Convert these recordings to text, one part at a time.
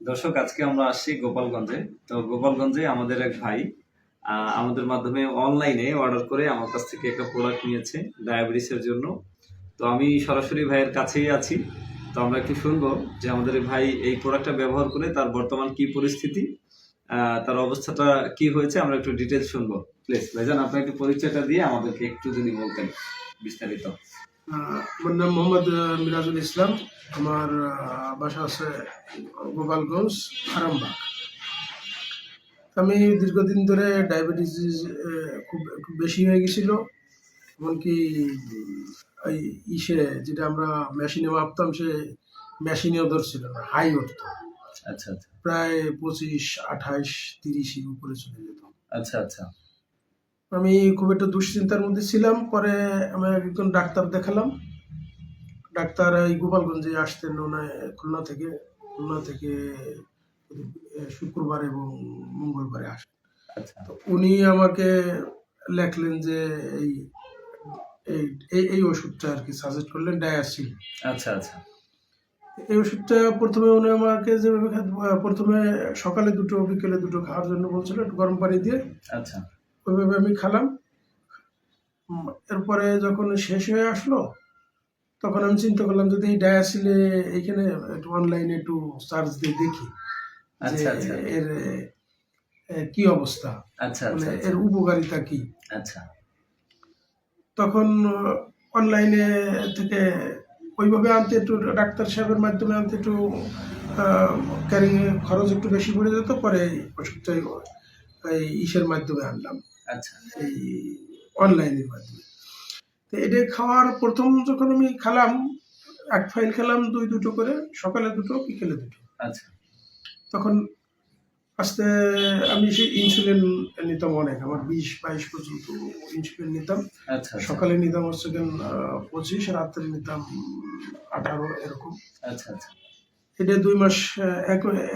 দর্শক, আজকে আমরা আসছি গোপালগঞ্জে। তো গোপালগঞ্জে আমাদের এক ভাই আমাদের মাধ্যমে অনলাইনে অর্ডার করে আমার কাছ থেকে একটা প্রোডাক্ট নিয়েছে ডায়াবেটিসের জন্য। তো আমি সরাসরি ভাইয়ের কাছেই আছি। তো আমরা একটু শুনবো যে আমাদের এই ভাই এই প্রোডাক্টটা ব্যবহার করে তার বর্তমান কি পরিস্থিতি, তার অবস্থাটা কি হয়েছে, আমরা একটু ডিটেলস শুনবো। প্লিজ ভাইজান, আপনার একটু পরিচয়টা দিয়ে আমাদেরকে একটু যদি বলতেন বিস্তারিত। আমার নাম মোহাম্মদ মিরাজুল ইসলাম। আমার বাসা আছে গোপালগঞ্জ আরামবাগ। আমি দীর্ঘদিন ধরে ডায়াবেটিস খুব বেশি হয়ে গেছিল। এমনকি ওই যেটা আমরা মেশিনে মাপতাম, সে মেশিনেও ধরছিল না, হাই উঠতো। আচ্ছা আচ্ছা। প্রায় 25, 28, 30-এর উপরে চলে যেত। আচ্ছা আচ্ছা। আমি খুব একটা দুশ্চিন্তার মধ্যে ছিলাম। পরে আমি একজন ডাক্তার দেখালাম। ডাক্তার এই গোপালগঞ্জে আসতেন, খুলনা থেকে শুক্রবার এবং মঙ্গলবারে আসেন। আচ্ছা তো উনি আমাকে লেখলেন যে এই এই এই ওষুধটা আর কি সাজেস্ট করলেন, ডায়াসিল। আচ্ছা আচ্ছা। এই ওষুধটা প্রথমে উনি আমাকে যেভাবে প্রথমে সকালে 2টো বিকেলে 2টো খাওয়ার জন্য বলছিল, একটু গরম পানি দিয়ে। আচ্ছা। ওইভাবে আমি খেলাম। এরপরে যখন শেষ হয়ে আসলো, তখন আমি চিন্তা করলাম যদি এই ডায়াসিলে এখানে একটু অনলাইনে একটু সার্চ দিয়ে দেখি যে এর কি অবস্থা, মানে এর উপকারিতা কি। আচ্ছা। তখন অনলাইনে থেকে ওইভাবে আনতে একটু ডাক্তার সাহেবের মাধ্যমে আনতে একটু ক্যারিং খরচ একটু বেশি পড়ে যেত। পরে ওষুধটাই এই মাধ্যমে আনলাম, আচ্ছা, এই অনলাইনের মাধ্যমে। তো এটা খাওয়ার প্রথম যখন আমি খেলাম, 1 ফাইল খেলাম, 2 করে, সকালে 2টো বিকেলে 2টো। আচ্ছা। তখন আস্তে আমি সেই ইনসুলিন নিতাম অনেক, আমার 20-22 পর্যন্ত ইনসুলিন নিতাম। আচ্ছা। সকালে নিতাম হচ্ছে 25, রাত্রে নিতাম 18, এরকম। আচ্ছা আচ্ছা। এটা 2 মাস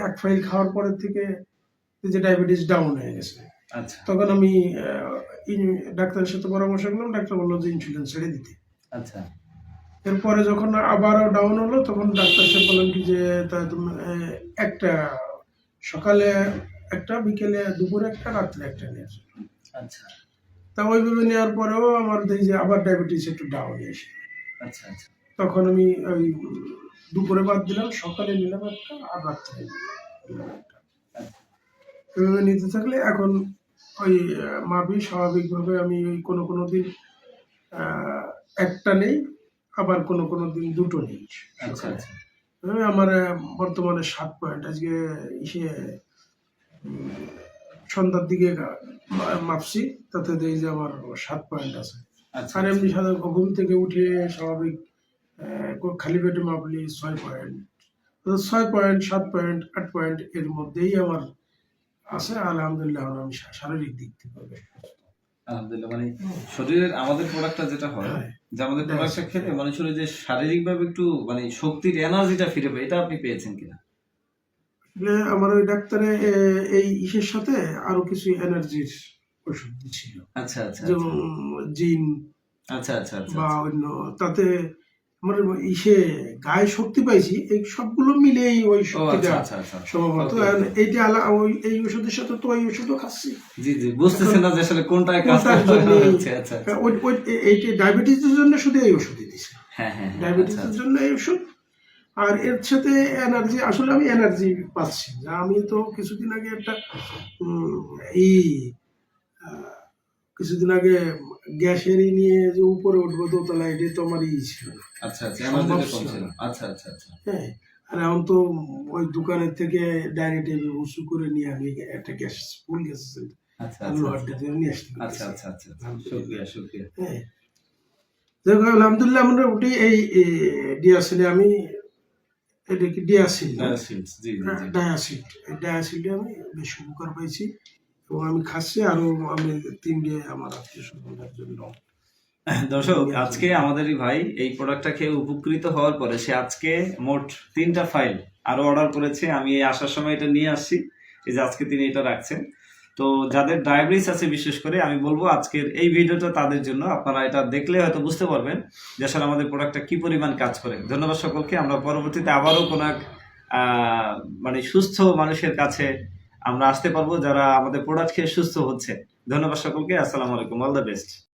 এক ফাইল খাওয়ার পরের থেকে যে ডায়াবেটিস ডাউন হয়ে গেছে। আচ্ছা। তখন আমি ডাক্তারের সাথে পরামর্শ করলাম। ডাক্তার বললো যে ইনসুলিন ছেড়ে দিতে। আচ্ছা। এরপরে যখন আবারও ডাউন হলো, তখন ডাক্তার সাহেব বললেন কি যে তা তুমি একটা সকালে একটা, বিকেলে দুপুরে একটা, রাত্রে একটা নিয়ে আসো। আচ্ছা। তা ওইভাবে নেওয়ার পরেও আমার দেখি যে আবার ডায়াবেটিস একটু ডাউন এসে। আচ্ছা আচ্ছা। তখন আমি ওই দুপুরে বাদ দিলাম, সকালে নিলাম একটা, আর রাত্রে নিলাম একটা। এভাবে নিতে থাকলে এখন ওই মাপি স্বাভাবিকভাবে আমি ওই কোনো দিন একটা নেই, আবার কোনো দিন 2টো নেই। আচ্ছা আচ্ছা। আমার বর্তমানে 7 পয়েন্ট। আজকে সন্ধ্যার দিকে মাপছি, তাতে দেখি যে আমার 7 পয়েন্ট আছে। আর এমনি সাধারণ ঘুম থেকে উঠে স্বাভাবিক খালি পেটে মাপলি 6 পয়েন্ট, 6 পয়েন্ট, 7 পয়েন্ট, 8 পয়েন্ট এর মধ্যেই আমার আছে। আলহামদুলিল্লাহ আমি শারীরিক দিক থেকে আলহামদুলিল্লাহ। মানে শরীরের আমাদের প্রোডাক্টটা যেটা হয়, যে আমাদের প্রোডাক্টটা খেলে মানুষের যে শারীরিকভাবে একটু মানে শক্তির এনার্জিটা ফিরে পায়, এটা আপনি পেয়েছেন কিনা? আমার ওই ডাক্তারে এই সাথে আরো কিছু এনার্জির ওষুধ ছিল। আচ্ছা আচ্ছা। যেমন জিন। আচ্ছা আচ্ছা। বা অন্য, তাতে আমার গায়ে শক্তি পাইছি। এই সবগুলো মিলেই ওই শক্তিটা সম্ভবত। এইটা এই ওষুধের সাথে তো ওই ওষুধও খাচ্ছি। জি জি, বুঝতেছেন না যে আসলে কোনটায় কাজ করছে। আচ্ছা। এইটা ডায়াবেটিসের জন্য শুধু এই ওষুধই দিছে। হ্যাঁ হ্যাঁ। ডায়াবেটিসের জন্য এই ওষুধ, আর এর সাথে এনার্জি। আসলে আমি এনার্জি পাচ্ছি। আমি তো কিছুদিন আগে একটা কিছুদিন আগে গ্যাসেরই নিয়ে যে উপরে উঠবো দোতলা, এটা তো আমার ছিল। আচ্ছা আচ্ছা। আচ্ছা আচ্ছা আচ্ছা। হ্যাঁ, আর এখন তো ওই দোকানের থেকে ডাইরেক্ট উঁচু করে নিয়ে আমি একটা গ্যাস ফুল গ্যাস নিয়ে আসতে। আচ্ছা আচ্ছা আচ্ছা। শুকরিয়া শুকরিয়া। হ্যাঁ, দেখো আলহামদুলিল্লাহ আমরা উঠি এই ডিয়াসিলে। আমি এটা কি ডিয়াসিল? ডায়াসিলটা আমি বেশ উপকার পাইছি এবং আমি খাচ্ছি। আরো আমি 3 আমার আত্মীয় স্বজনের জন্য। দর্শক, আজকে আমাদের ভাই এই প্রোডাক্টটা খেয়ে উপকৃত হওয়ার পরে সে আজকে মোট 3টা ফাইল আরো অর্ডার করেছে। আমি এই আসার সময় এটা নিয়ে আসছি, এই যে আজকে তিনি এটা রাখছেন। তো যাদের ডায়াবেটিস আছে বিশেষ করে আমি বলবো আজকের এই ভিডিওটা তাদের জন্য। আপনারা এটা দেখলে হয়তো বুঝতে পারবেন যে আসলে আমাদের প্রোডাক্টটা কি পরিমাণ কাজ করে। ধন্যবাদ সকলকে। আমরা পরবর্তীতে আবারও কোনো এক মানে সুস্থ মানুষের কাছে আমরা আসতে পারবো যারা আমাদের প্রোডাক্ট খেয়ে সুস্থ হচ্ছে। ধন্যবাদ সকলকে, আসসালামু আলাইকুম, অল দ্য বেস্ট।